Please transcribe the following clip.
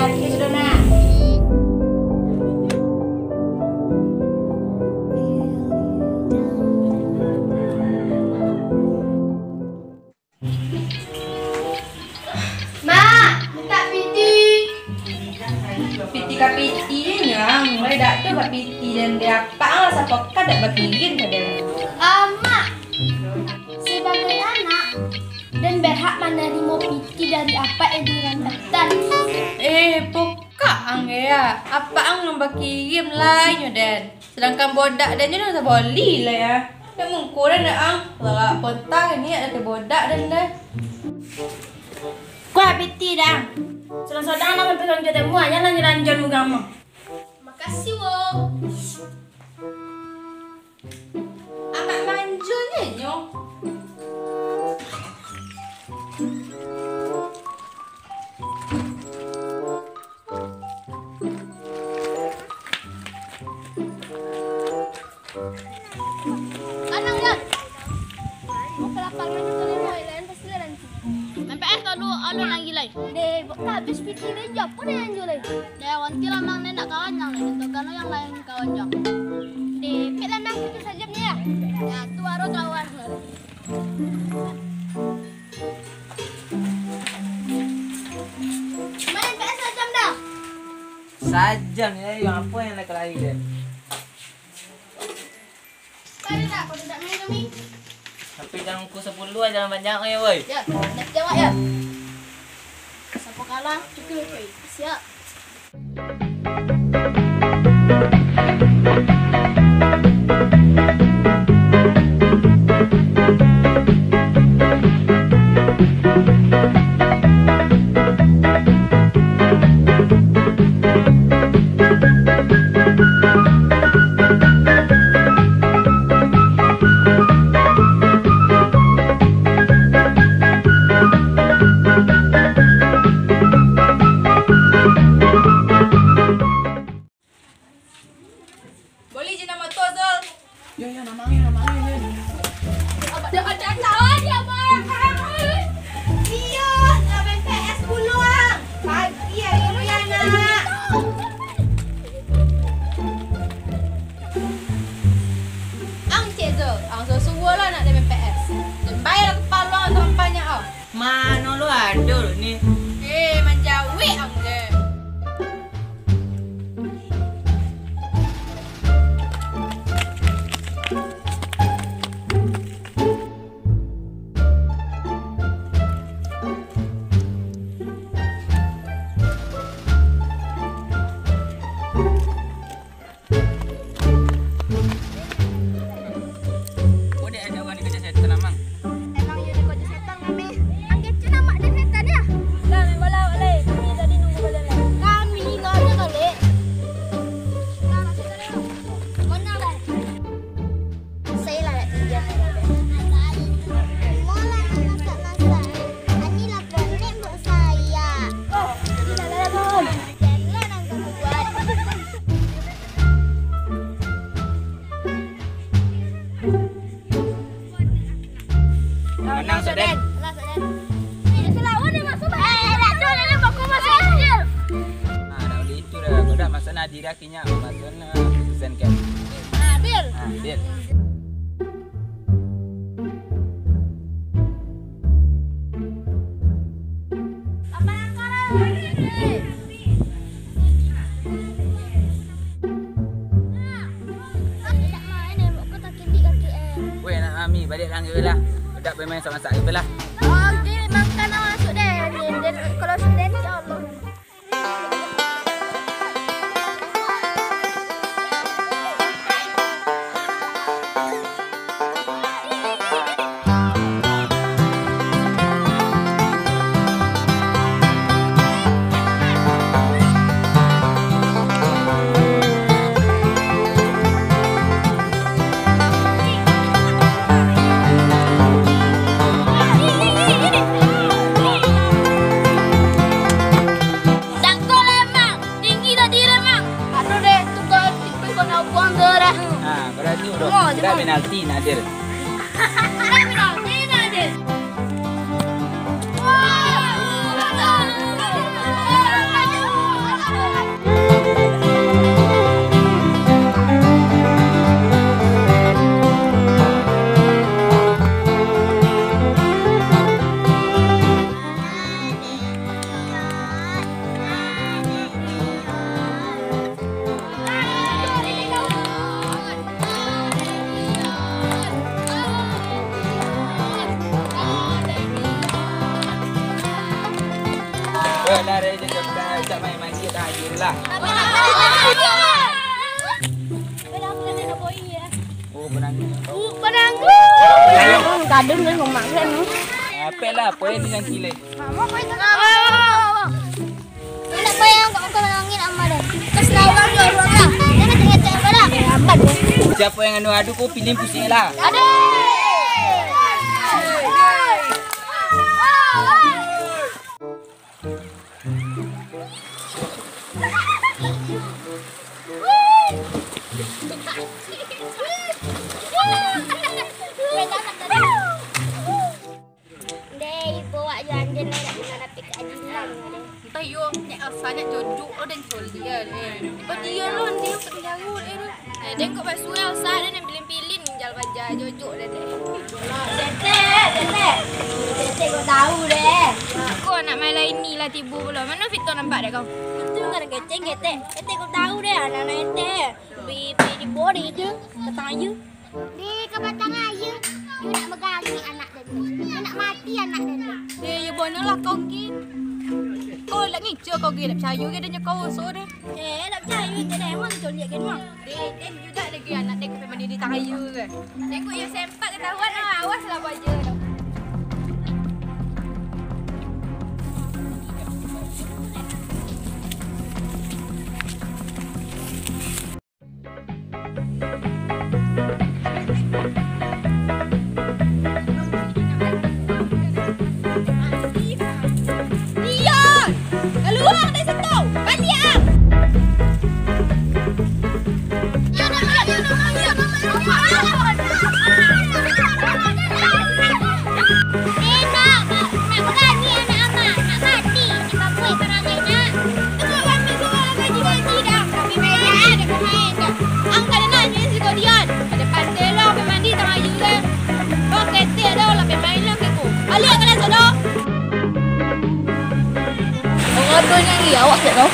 laki sudah nak. Piti yang mulai dak tu piti dan dia apa lah siapa kan dak bagiin pada. Mak, sebagai anak dan berhak menerima piti dari apa yang dirantarkan. Pokok angge ya. Apa ang bagiin lah nyodan. Sedangkan bodak dan nyodan tak boleh lah ya. Dak mungkuran dak ang. Lah pontang ini ada bodak dan dah. Kuah piti dah. Saudara nak pergi kerja temu aja lah nyeranjan agama. Makasih wo. Anak manjanya nyo. Anang yan. Mau ke lapangan itu lima lain pasti lain. MPS tadu anu nang gilai. Deh, habis piti deh jauh pun yang julai. Dia wanti lamang nenak kawan yang lain itu kan yang lain kawan jang. Deh, pila nang itu saja nih ya. Ya tu baru kawan. Main PS saja dah. Sajam ya, yang apa yang nak lari dia? Kali tak kau tidak main kami. Tapi jangan ku 10 aja, jangan banyak ya, woi. Ya, dah jawab ya. Siapa kalah cukup woi. Siap. Boleh je nama tu Zul. Ya, namanya. Ada kawan dia bang. Iya, nak main PS dulu ang. Pagi hari ini anak. Ang cik Zul. Ang suruh lah nak main PS. Dan bayar kepala tampaknya ah. Mana lu ada lu ni? Menjauhi ang dia. Kau dia ada orang di kerja saya tenang. Emang you ni kau setan mami. Angkat cina mak dia setan ya. Dah main bola boleh. Kami tadi nunggu bola lah. Kami kau aja kali. Nah, nasi tadi. Mana dah? Saya lah nak tinggal. Mola masak-masak. Anilah bonek buat saya. Oh, tidak lah bon. Jangan nang kau buat. Menang Soden. Lah Soden. Ni selawan dia masuk. Dah tu ni aku masuk kecil. Dah boleh itu dah. Kau dah masa nak dirakinya, masa nak pesan kan. Bil. Bil. Apa yang sekarang? Tidak main ni, aku tak kini kaki Weh nak Ami balik langgar lah. Dak bermain masak kita lah. Okey, makan nak masuk deh. Dan kalau sudah insya-Allah. Kira penalti Nadir. lari je jap main mandi dah ajalah. Oh, Penanggung. Kadung dan ngomong kan. Apa lah, poin dengan kile. Mama poin tengah. Nak bayang kau menangin amma deh. Keselawang dia orang lah. Jangan tengah-tengah pada. Lambat. Siapa yang adu kau pilih pusing lah. Ada. Tayo, nek asa nak jodoh lo dan dia deh. Kau dia lo dia tak jauh deh. Dia kok basuh Elsa dia nak pilih-pilih ninjal baja jojo dia deh. Tete kau tahu deh. Aku nak main lain ni lah tiba pula. Mana Vito nampak dah kau? Itu kan gete. Tete kau tahu deh anak-anak ete. Pergi di body itu datang aja. Di kebatang aja. You nak megari anak dia. You nak mati anak dia. Ya bonalah kau ki. Kau nak ngicu kau ki nak percaya ke dia kau so deh. Tak percaya je deh. Emang kau lihat kan mak. Dia juga lagi anak dia sampai mandi di tangaya ke. Tengok you sempat ketahuan awas lah baja tu. Awak tak tahu?